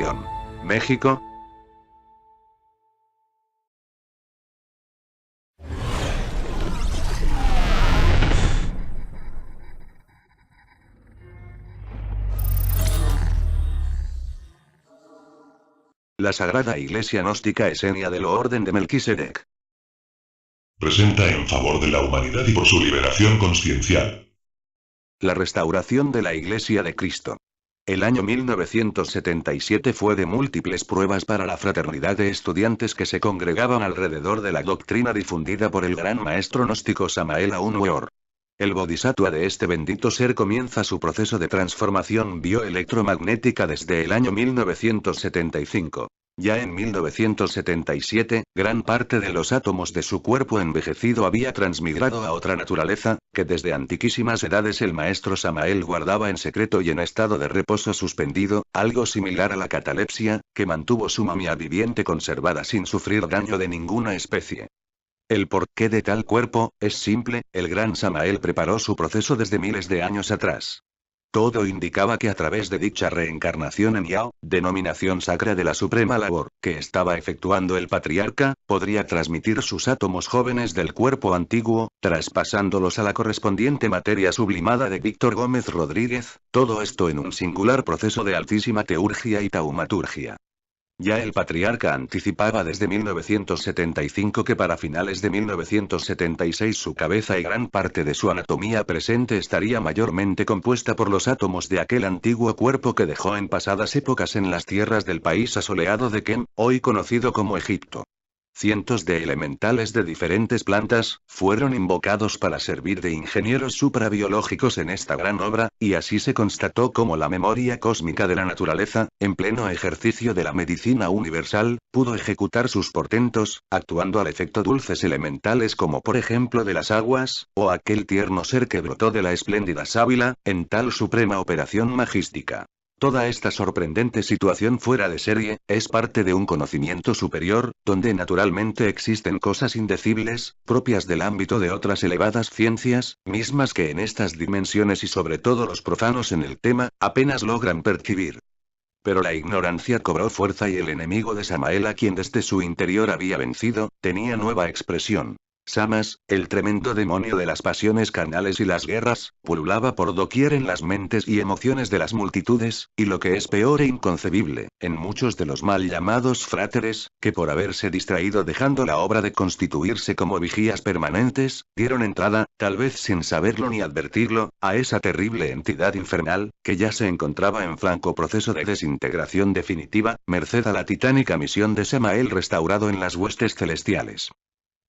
región. México. La Sagrada Iglesia Gnóstica Esenia del Orden de Melquisedec. Presenta en favor de la humanidad y por su liberación consciencial. La restauración de la Iglesia de Cristo. El año 1977 fue de múltiples pruebas para la fraternidad de estudiantes que se congregaban alrededor de la doctrina difundida por el gran maestro gnóstico Samael Aun Weor. El bodhisattva de este bendito ser comienza su proceso de transformación bioelectromagnética desde el año 1975. Ya en 1977, gran parte de los átomos de su cuerpo envejecido había transmigrado a otra naturaleza, que desde antiquísimas edades el maestro Samael guardaba en secreto y en estado de reposo suspendido, algo similar a la catalepsia, que mantuvo su momia viviente conservada sin sufrir daño de ninguna especie. El porqué de tal cuerpo, es simple, el gran Samael preparó su proceso desde miles de años atrás. Todo indicaba que a través de dicha reencarnación en Yao, denominación sacra de la suprema labor, que estaba efectuando el patriarca, podría transmitir sus átomos jóvenes del cuerpo antiguo, traspasándolos a la correspondiente materia sublimada de Víctor Gómez Rodríguez, todo esto en un singular proceso de altísima teurgia y taumaturgia. Ya el patriarca anticipaba desde 1975 que para finales de 1976 su cabeza y gran parte de su anatomía presente estaría mayormente compuesta por los átomos de aquel antiguo cuerpo que dejó en pasadas épocas en las tierras del país asoleado de Kem, hoy conocido como Egipto. Cientos de elementales de diferentes plantas, fueron invocados para servir de ingenieros suprabiológicos en esta gran obra, y así se constató cómo la memoria cósmica de la naturaleza, en pleno ejercicio de la medicina universal, pudo ejecutar sus portentos, actuando al efecto dulces elementales como por ejemplo de las aguas, o aquel tierno ser que brotó de la espléndida sábila, en tal suprema operación magística. Toda esta sorprendente situación fuera de serie, es parte de un conocimiento superior, donde naturalmente existen cosas indecibles, propias del ámbito de otras elevadas ciencias, mismas que en estas dimensiones y sobre todo los profanos en el tema, apenas logran percibir. Pero la ignorancia cobró fuerza y el enemigo de Samael, a quien desde su interior había vencido, tenía nueva expresión. Samas, el tremendo demonio de las pasiones carnales y las guerras, pululaba por doquier en las mentes y emociones de las multitudes, y lo que es peor e inconcebible, en muchos de los mal llamados fráteres, que por haberse distraído dejando la obra de constituirse como vigías permanentes, dieron entrada, tal vez sin saberlo ni advertirlo, a esa terrible entidad infernal, que ya se encontraba en franco proceso de desintegración definitiva, merced a la titánica misión de Samael restaurado en las huestes celestiales.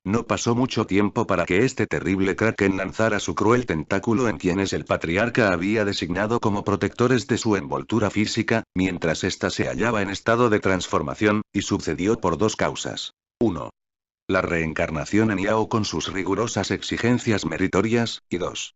No pasó mucho tiempo para que este terrible kraken lanzara su cruel tentáculo en quienes el patriarca había designado como protectores de su envoltura física, mientras ésta se hallaba en estado de transformación, y sucedió por dos causas. 1. La reencarnación en Yao con sus rigurosas exigencias meritorias, y 2.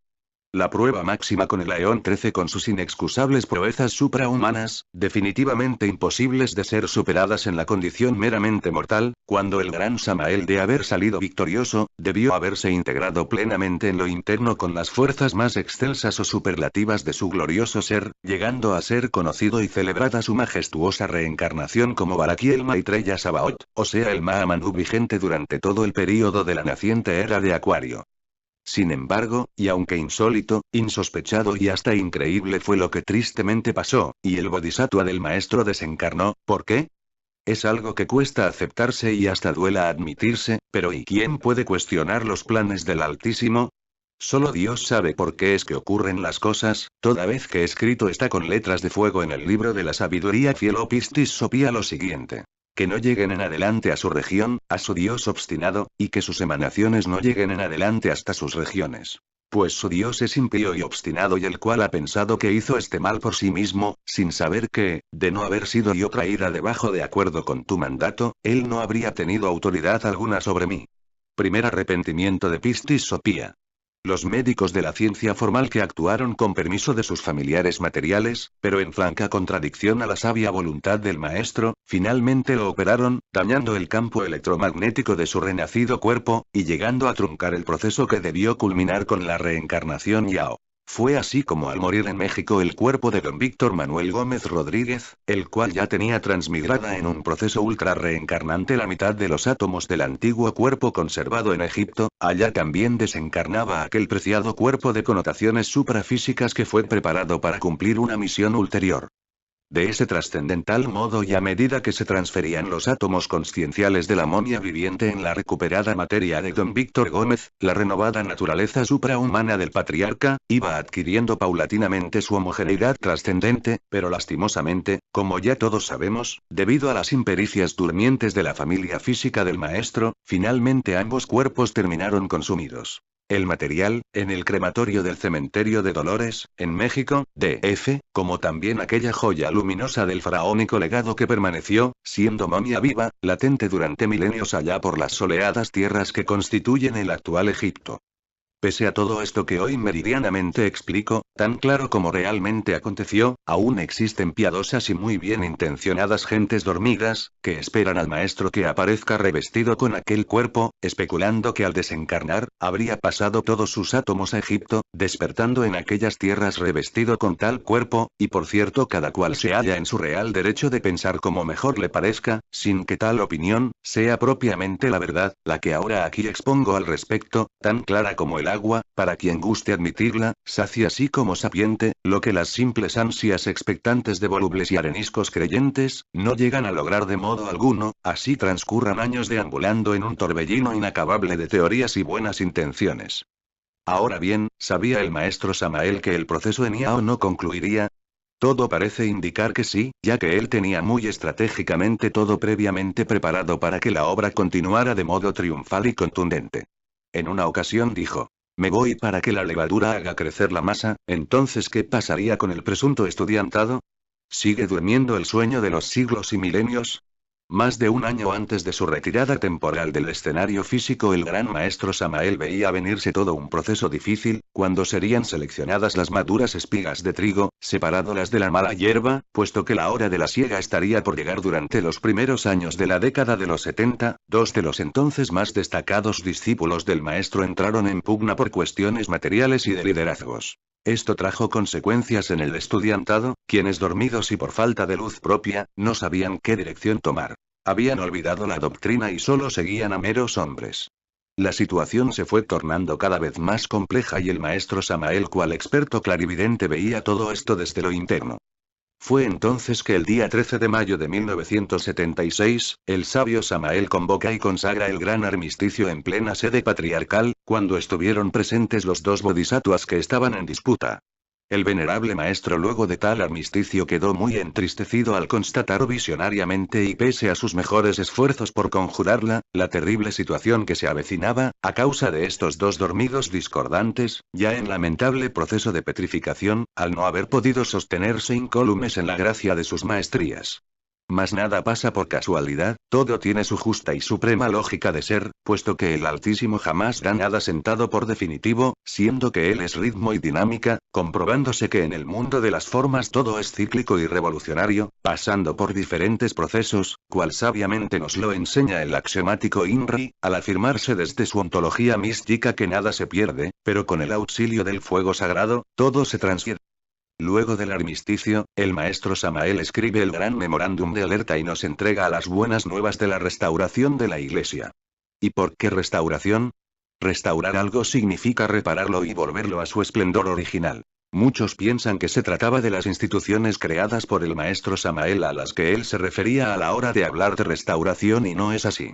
La prueba máxima con el Aeón 13 con sus inexcusables proezas suprahumanas, definitivamente imposibles de ser superadas en la condición meramente mortal, cuando el gran Samael de haber salido victorioso, debió haberse integrado plenamente en lo interno con las fuerzas más excelsas o superlativas de su glorioso ser, llegando a ser conocido y celebrada su majestuosa reencarnación como Barakiel Maitreya Sabaoth, o sea el Mahamanú vigente durante todo el período de la naciente era de Acuario. Sin embargo, y aunque insólito, insospechado y hasta increíble fue lo que tristemente pasó, y el bodhisattva del maestro desencarnó, ¿por qué? Es algo que cuesta aceptarse y hasta duela admitirse, pero ¿y quién puede cuestionar los planes del Altísimo? Solo Dios sabe por qué es que ocurren las cosas, toda vez que escrito está con letras de fuego en el libro de la sabiduría Fielopistis Sophia lo siguiente. Que no lleguen en adelante a su región, a su Dios obstinado, y que sus emanaciones no lleguen en adelante hasta sus regiones. Pues su Dios es impío y obstinado y el cual ha pensado que hizo este mal por sí mismo, sin saber que, de no haber sido yo traída debajo de acuerdo con tu mandato, él no habría tenido autoridad alguna sobre mí. Primer arrepentimiento de Pistis Sophia. Los médicos de la ciencia formal que actuaron con permiso de sus familiares materiales, pero en franca contradicción a la sabia voluntad del maestro, finalmente lo operaron, dañando el campo electromagnético de su renacido cuerpo, y llegando a truncar el proceso que debió culminar con la reencarnación Yao. Fue así como al morir en México el cuerpo de don Víctor Manuel Gómez Rodríguez, el cual ya tenía transmigrada en un proceso ultra reencarnante la mitad de los átomos del antiguo cuerpo conservado en Egipto, allá también desencarnaba aquel preciado cuerpo de connotaciones suprafísicas que fue preparado para cumplir una misión ulterior. De ese trascendental modo y a medida que se transferían los átomos conscienciales de la momia viviente en la recuperada materia de don Víctor Gómez, la renovada naturaleza suprahumana del patriarca, iba adquiriendo paulatinamente su homogeneidad trascendente, pero lastimosamente, como ya todos sabemos, debido a las impericias durmientes de la familia física del maestro, finalmente ambos cuerpos terminaron consumidos. El material, en el crematorio del cementerio de Dolores, en México, D.F., como también aquella joya luminosa del faraónico legado que permaneció, siendo momia viva, latente durante milenios allá por las soleadas tierras que constituyen el actual Egipto. Pese a todo esto que hoy meridianamente explico, tan claro como realmente aconteció, aún existen piadosas y muy bien intencionadas gentes dormidas, que esperan al maestro que aparezca revestido con aquel cuerpo, especulando que al desencarnar, habría pasado todos sus átomos a Egipto, despertando en aquellas tierras revestido con tal cuerpo, y por cierto cada cual se halla en su real derecho de pensar como mejor le parezca, sin que tal opinión, sea propiamente la verdad, la que ahora aquí expongo al respecto, tan clara como el agua, para quien guste admitirla, sacia así como sapiente, lo que las simples ansias expectantes de volubles y areniscos creyentes, no llegan a lograr de modo alguno, así transcurran años deambulando en un torbellino inacabable de teorías y buenas intenciones. Ahora bien, ¿sabía el maestro Samael que el proceso en Iao no concluiría? Todo parece indicar que sí, ya que él tenía muy estratégicamente todo previamente preparado para que la obra continuara de modo triunfal y contundente. En una ocasión dijo: me voy para que la levadura haga crecer la masa, entonces ¿qué pasaría con el presunto estudiantado? ¿Sigue durmiendo el sueño de los siglos y milenios? Más de un año antes de su retirada temporal del escenario físico, el gran maestro Samael veía venirse todo un proceso difícil, cuando serían seleccionadas las maduras espigas de trigo, separado las de la mala hierba, puesto que la hora de la siega estaría por llegar durante los primeros años de la década de los 70, dos de los entonces más destacados discípulos del maestro entraron en pugna por cuestiones materiales y de liderazgos. Esto trajo consecuencias en el estudiantado, quienes dormidos y por falta de luz propia, no sabían qué dirección tomar. Habían olvidado la doctrina y solo seguían a meros hombres. La situación se fue tornando cada vez más compleja y el maestro Samael, cual experto clarividente, veía todo esto desde lo interno. Fue entonces que el día 13 de mayo de 1976, el sabio Samael convoca y consagra el gran armisticio en plena sede patriarcal, cuando estuvieron presentes los dos bodhisattvas que estaban en disputa. El venerable maestro luego de tal armisticio quedó muy entristecido al constatar visionariamente y pese a sus mejores esfuerzos por conjurarla, la terrible situación que se avecinaba, a causa de estos dos dormidos discordantes, ya en lamentable proceso de petrificación, al no haber podido sostenerse incólumes en la gracia de sus maestrías. Mas nada pasa por casualidad, todo tiene su justa y suprema lógica de ser, puesto que el Altísimo jamás da nada sentado por definitivo, siendo que él es ritmo y dinámica, comprobándose que en el mundo de las formas todo es cíclico y revolucionario, pasando por diferentes procesos, cual sabiamente nos lo enseña el axiomático INRI, al afirmarse desde su ontología mística que nada se pierde, pero con el auxilio del fuego sagrado, todo se transfiere. Luego del armisticio, el maestro Samael escribe el gran memorándum de alerta y nos entrega las buenas nuevas de la restauración de la Iglesia. ¿Y por qué restauración? Restaurar algo significa repararlo y volverlo a su esplendor original. Muchos piensan que se trataba de las instituciones creadas por el maestro Samael a las que él se refería a la hora de hablar de restauración, y no es así.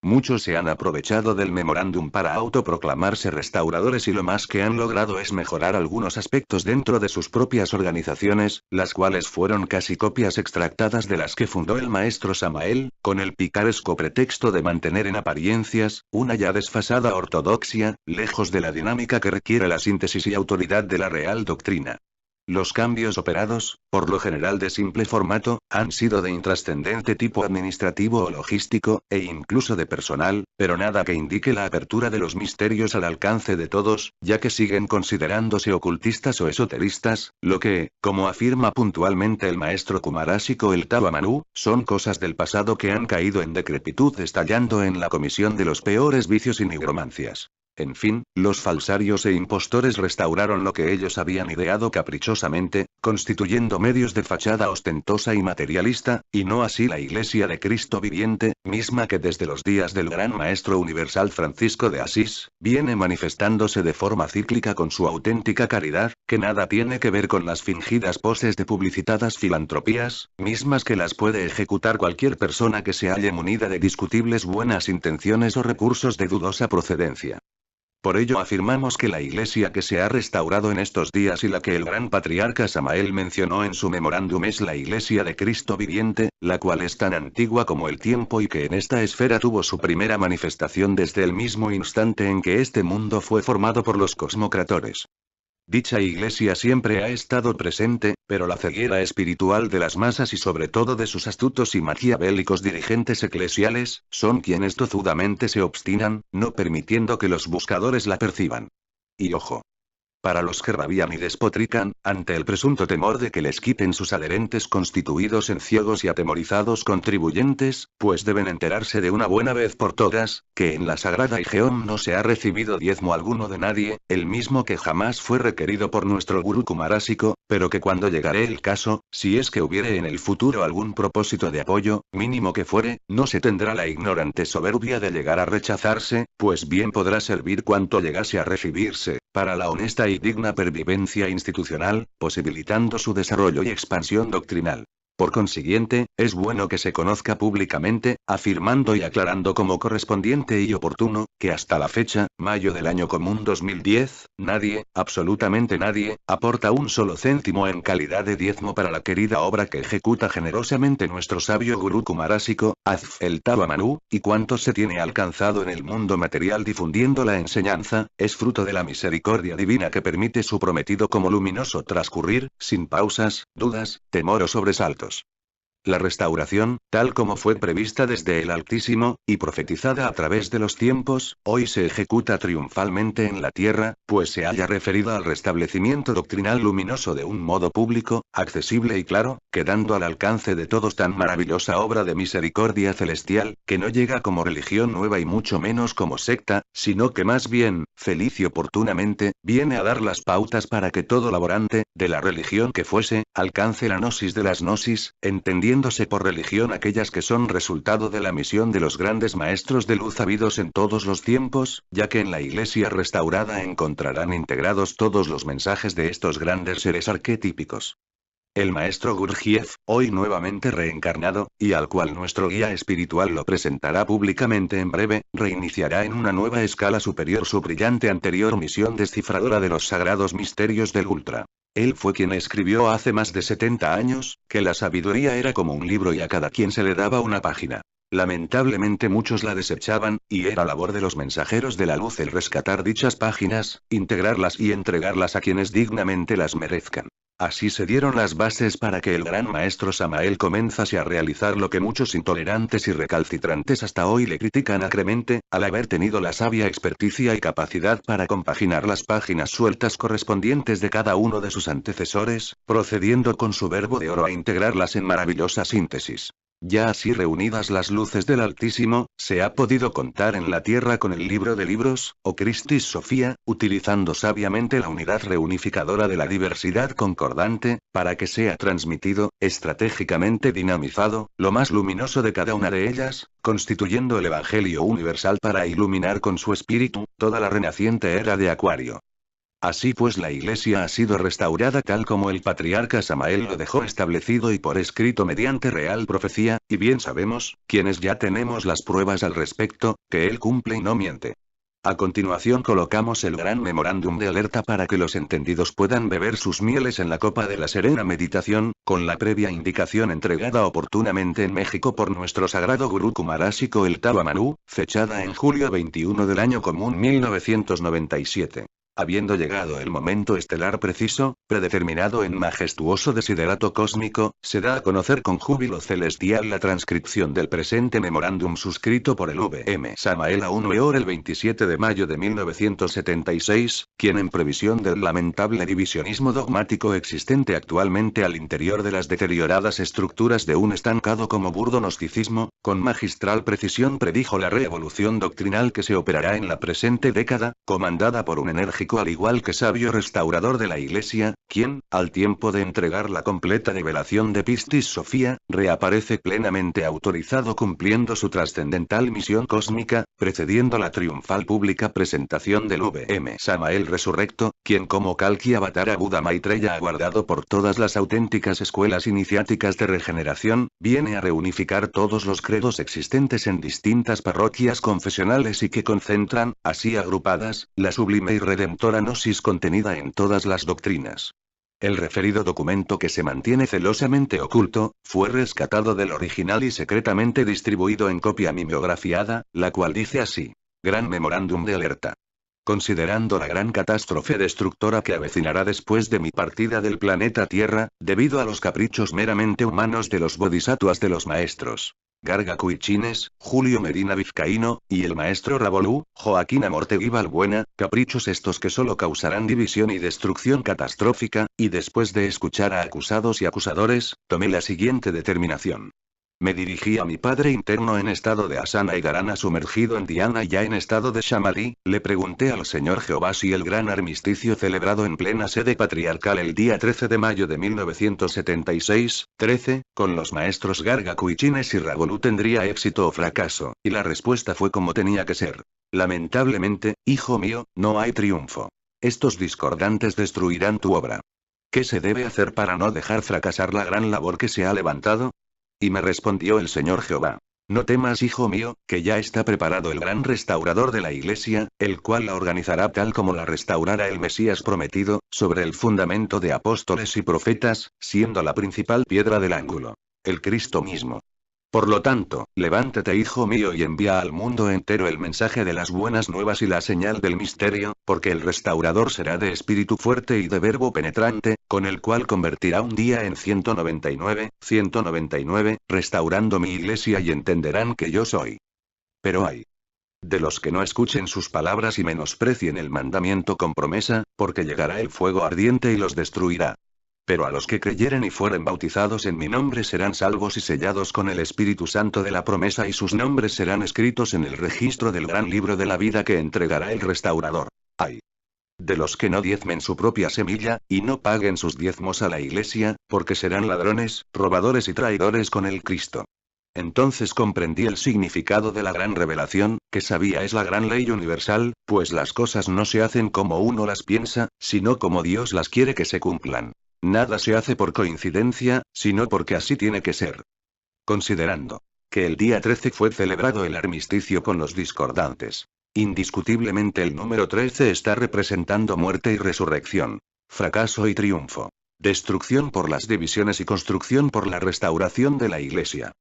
Muchos se han aprovechado del memorándum para autoproclamarse restauradores y lo más que han logrado es mejorar algunos aspectos dentro de sus propias organizaciones, las cuales fueron casi copias extractadas de las que fundó el maestro Samael, con el picaresco pretexto de mantener en apariencias una ya desfasada ortodoxia, lejos de la dinámica que requiere la síntesis y autoridad de la real doctrina. Los cambios operados, por lo general de simple formato, han sido de intrascendente tipo administrativo o logístico, e incluso de personal, pero nada que indique la apertura de los misterios al alcance de todos, ya que siguen considerándose ocultistas o esoteristas, lo que, como afirma puntualmente el maestro kumarásico el Tawamanu, son cosas del pasado que han caído en decrepitud estallando en la comisión de los peores vicios y nigromancias. En fin, los falsarios e impostores restauraron lo que ellos habían ideado caprichosamente, constituyendo medios de fachada ostentosa y materialista, y no así la Iglesia de Cristo viviente, misma que desde los días del gran Maestro Universal Francisco de Asís, viene manifestándose de forma cíclica con su auténtica caridad, que nada tiene que ver con las fingidas poses de publicitadas filantropías, mismas que las puede ejecutar cualquier persona que se halle munida de discutibles buenas intenciones o recursos de dudosa procedencia. Por ello afirmamos que la Iglesia que se ha restaurado en estos días y la que el gran patriarca Samael mencionó en su memorándum es la Iglesia de Cristo viviente, la cual es tan antigua como el tiempo y que en esta esfera tuvo su primera manifestación desde el mismo instante en que este mundo fue formado por los cosmocratores. Dicha Iglesia siempre ha estado presente, pero la ceguera espiritual de las masas y sobre todo de sus astutos y maquiavélicos dirigentes eclesiales, son quienes tozudamente se obstinan, no permitiendo que los buscadores la perciban. Y ojo. Para los que rabian y despotrican, ante el presunto temor de que les quiten sus adherentes constituidos en ciegos y atemorizados contribuyentes, pues deben enterarse de una buena vez por todas, que en la sagrada Igeom no se ha recibido diezmo alguno de nadie, el mismo que jamás fue requerido por nuestro Gurú Kumarásico, pero que cuando llegare el caso, si es que hubiere en el futuro algún propósito de apoyo, mínimo que fuere, no se tendrá la ignorante soberbia de llegar a rechazarse, pues bien podrá servir cuanto llegase a recibirse, para la honesta y digna pervivencia institucional, posibilitando su desarrollo y expansión doctrinal. Por consiguiente, es bueno que se conozca públicamente, afirmando y aclarando como correspondiente y oportuno, que hasta la fecha, mayo del año común 2010, nadie, absolutamente nadie, aporta un solo céntimo en calidad de diezmo para la querida obra que ejecuta generosamente nuestro sabio Gurú Kumarásico, Azf el Tawamanú, y cuanto se tiene alcanzado en el mundo material difundiendo la enseñanza, es fruto de la misericordia divina que permite su prometido como luminoso transcurrir, sin pausas, dudas, temor o sobresaltos. La restauración, tal como fue prevista desde el Altísimo, y profetizada a través de los tiempos, hoy se ejecuta triunfalmente en la tierra, pues se halla referida al restablecimiento doctrinal luminoso de un modo público, accesible y claro, quedando al alcance de todos tan maravillosa obra de misericordia celestial, que no llega como religión nueva y mucho menos como secta, sino que más bien, feliz y oportunamente, viene a dar las pautas para que todo laborante, de la religión que fuese, alcance la gnosis de las gnosis, entendiendo por religión aquellas que son resultado de la misión de los grandes maestros de luz habidos en todos los tiempos, ya que en la Iglesia restaurada encontrarán integrados todos los mensajes de estos grandes seres arquetípicos. El maestro Gurdjieff, hoy nuevamente reencarnado, y al cual nuestro guía espiritual lo presentará públicamente en breve, reiniciará en una nueva escala superior su brillante anterior misión descifradora de los sagrados misterios del Ultra. Él fue quien escribió hace más de 70 años, que la sabiduría era como un libro y a cada quien se le daba una página. Lamentablemente muchos la desechaban, y era labor de los mensajeros de la luz el rescatar dichas páginas, integrarlas y entregarlas a quienes dignamente las merezcan. Así se dieron las bases para que el gran maestro Samael comenzase a realizar lo que muchos intolerantes y recalcitrantes hasta hoy le critican acremente, al haber tenido la sabia experticia y capacidad para compaginar las páginas sueltas correspondientes de cada uno de sus antecesores, procediendo con su verbo de oro a integrarlas en maravillosa síntesis. Ya así reunidas las luces del Altísimo, se ha podido contar en la tierra con el libro de libros, o Christis Sophia, utilizando sabiamente la unidad reunificadora de la diversidad concordante, para que sea transmitido, estratégicamente dinamizado, lo más luminoso de cada una de ellas, constituyendo el Evangelio universal para iluminar con su espíritu, toda la renaciente era de Acuario. Así pues la Iglesia ha sido restaurada tal como el patriarca Samael lo dejó establecido y por escrito mediante real profecía, y bien sabemos, quienes ya tenemos las pruebas al respecto, que él cumple y no miente. A continuación colocamos el gran memorándum de alerta para que los entendidos puedan beber sus mieles en la copa de la serena meditación, con la previa indicación entregada oportunamente en México por nuestro sagrado Gurú Kumarásico el Tawamanú, fechada en julio 21 del año común 1997. Habiendo llegado el momento estelar preciso, predeterminado en majestuoso desiderato cósmico, se da a conocer con júbilo celestial la transcripción del presente memorándum suscrito por el V.M. Samael Aun Weor el 27 de mayo de 1976, quien en previsión del lamentable divisionismo dogmático existente actualmente al interior de las deterioradas estructuras de un estancado como burdo gnosticismo, con magistral precisión predijo la revolución doctrinal que se operará en la presente década, comandada por un enérgico al igual que sabio restaurador de la Iglesia, quien, al tiempo de entregar la completa revelación de Pistis Sophia, reaparece plenamente autorizado cumpliendo su trascendental misión cósmica, precediendo la triunfal pública presentación del V.M. Samael resurrecto, quien como Kalki Avatara Buda Maitreya aguardado por todas las auténticas escuelas iniciáticas de regeneración, viene a reunificar todos los credos existentes en distintas parroquias confesionales y que concentran, así agrupadas, la sublime y redentora gnosis contenida en todas las doctrinas. El referido documento que se mantiene celosamente oculto, fue rescatado del original y secretamente distribuido en copia mimeografiada, la cual dice así. Gran memorándum de alerta. Considerando la gran catástrofe destructora que avecinará después de mi partida del planeta Tierra, debido a los caprichos meramente humanos de los bodhisattvas de los maestros Garga Cuichines, Julio Medina Vizcaíno, y el maestro Rabolú, Joaquín Amortegui Balbuena, caprichos estos que solo causarán división y destrucción catastrófica, y después de escuchar a acusados y acusadores, tomé la siguiente determinación. Me dirigí a mi padre interno en estado de asana y dharana sumergido en dhyana y ya en estado de samadhi, le pregunté al señor Jehová si el gran armisticio celebrado en plena sede patriarcal el día 13 de mayo de 1976, con los maestros Garga Cuichines y Rabolú tendría éxito o fracaso, y la respuesta fue como tenía que ser. Lamentablemente, hijo mío, no hay triunfo. Estos discordantes destruirán tu obra. ¿Qué se debe hacer para no dejar fracasar la gran labor que se ha levantado? Y me respondió el Señor Jehová. No temas, hijo mío, que ya está preparado el gran restaurador de la Iglesia, el cual la organizará tal como la restaurara el Mesías prometido, sobre el fundamento de apóstoles y profetas, siendo la principal piedra del ángulo. El Cristo mismo. Por lo tanto, levántate, hijo mío, y envía al mundo entero el mensaje de las buenas nuevas y la señal del misterio, porque el restaurador será de espíritu fuerte y de verbo penetrante, con el cual convertirá un día en 199, restaurando mi iglesia y entenderán que yo soy. Pero hay de los que no escuchen sus palabras y menosprecien el mandamiento con promesa, porque llegará el fuego ardiente y los destruirá. Pero a los que creyeren y fueren bautizados en mi nombre serán salvos y sellados con el Espíritu Santo de la promesa y sus nombres serán escritos en el registro del gran libro de la vida que entregará el restaurador. Ay de los que no diezmen su propia semilla, y no paguen sus diezmos a la Iglesia, porque serán ladrones, robadores y traidores con el Cristo. Entonces comprendí el significado de la gran revelación, que sabía es la gran ley universal, pues las cosas no se hacen como uno las piensa, sino como Dios las quiere que se cumplan. Nada se hace por coincidencia, sino porque así tiene que ser. Considerando que el día 13 fue celebrado el armisticio con los discordantes. Indiscutiblemente el número 13 está representando muerte y resurrección. Fracaso y triunfo. Destrucción por las divisiones y construcción por la restauración de la Iglesia.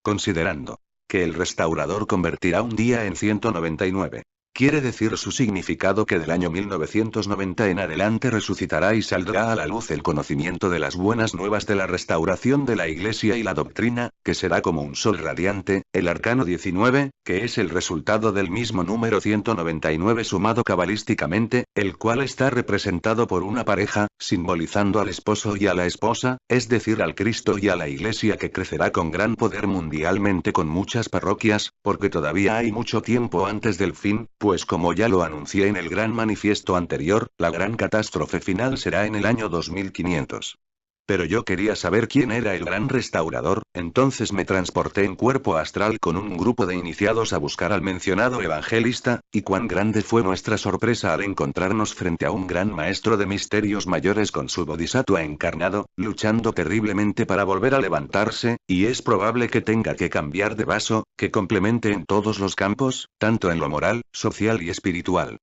Considerando que el restaurador convertirá un día en 199. Quiere decir su significado que del año 1990 en adelante resucitará y saldrá a la luz el conocimiento de las buenas nuevas de la restauración de la Iglesia y la doctrina, que será como un sol radiante, el arcano 19, que es el resultado del mismo número 199 sumado cabalísticamente, el cual está representado por una pareja, simbolizando al esposo y a la esposa, es decir al Cristo y a la Iglesia que crecerá con gran poder mundialmente con muchas parroquias, porque todavía hay mucho tiempo antes del fin. Pues como ya lo anuncié en el gran manifiesto anterior, la gran catástrofe final será en el año 2500. Pero yo quería saber quién era el gran restaurador, entonces me transporté en cuerpo astral con un grupo de iniciados a buscar al mencionado evangelista, y cuán grande fue nuestra sorpresa al encontrarnos frente a un gran maestro de misterios mayores con su bodhisattva encarnado, luchando terriblemente para volver a levantarse, y es probable que tenga que cambiar de vaso, que complemente en todos los campos, tanto en lo moral, social y espiritual.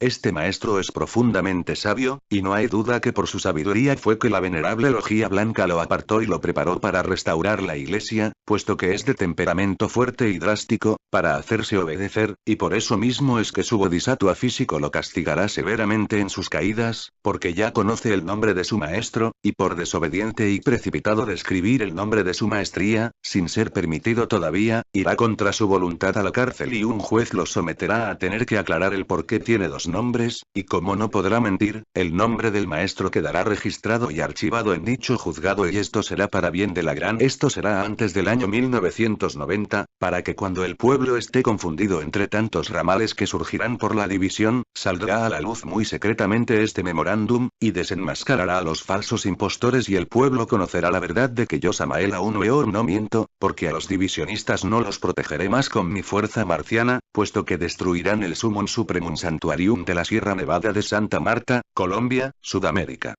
Este maestro es profundamente sabio, y no hay duda que por su sabiduría fue que la venerable lojía blanca lo apartó y lo preparó para restaurar la iglesia, puesto que es de temperamento fuerte y drástico, para hacerse obedecer, y por eso mismo es que su bodhisattva físico lo castigará severamente en sus caídas, porque ya conoce el nombre de su maestro, y por desobediente y precipitado de escribir el nombre de su maestría, sin ser permitido todavía, irá contra su voluntad a la cárcel y un juez lo someterá a tener que aclarar el por qué tiene dos nombres, y como no podrá mentir, el nombre del maestro quedará registrado y archivado en dicho juzgado y esto será para bien de la gran. Esto será antes del año 1990, para que cuando el pueblo esté confundido entre tantos ramales que surgirán por la división, saldrá a la luz muy secretamente este memorándum, y desenmascarará a los falsos impostores y el pueblo conocerá la verdad de que yo Samael aún no miento, porque a los divisionistas no los protegeré más con mi fuerza marciana, puesto que destruirán el Summum Supremum Santuarium de la Sierra Nevada de Santa Marta, Colombia, Sudamérica.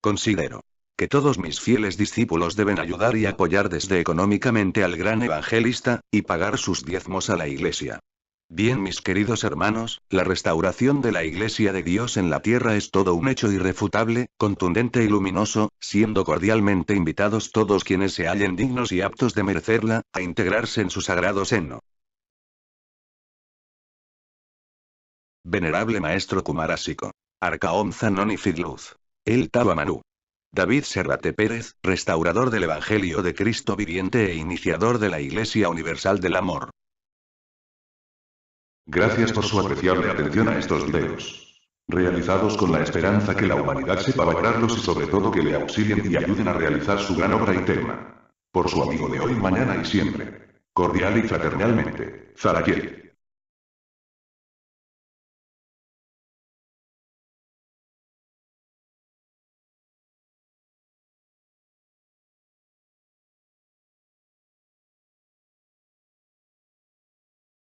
Considero que todos mis fieles discípulos deben ayudar y apoyar desde económicamente al gran evangelista, y pagar sus diezmos a la iglesia. Bien, mis queridos hermanos, la restauración de la Iglesia de Dios en la tierra es todo un hecho irrefutable, contundente y luminoso, siendo cordialmente invitados todos quienes se hallen dignos y aptos de merecerla, a integrarse en su sagrado seno. Venerable Maestro Kumarasiko. Arcaón Zanoni Fidluz. El Taba Manú. David Serrate Pérez, restaurador del Evangelio de Cristo viviente e iniciador de la Iglesia Universal del Amor. Gracias por su apreciable atención a estos videos. Realizados con la esperanza que la humanidad sepa valorarlos y sobre todo que le auxilien y ayuden a realizar su gran obra interna. Por su amigo de hoy, mañana y siempre. Cordial y fraternalmente, Zaraquiel.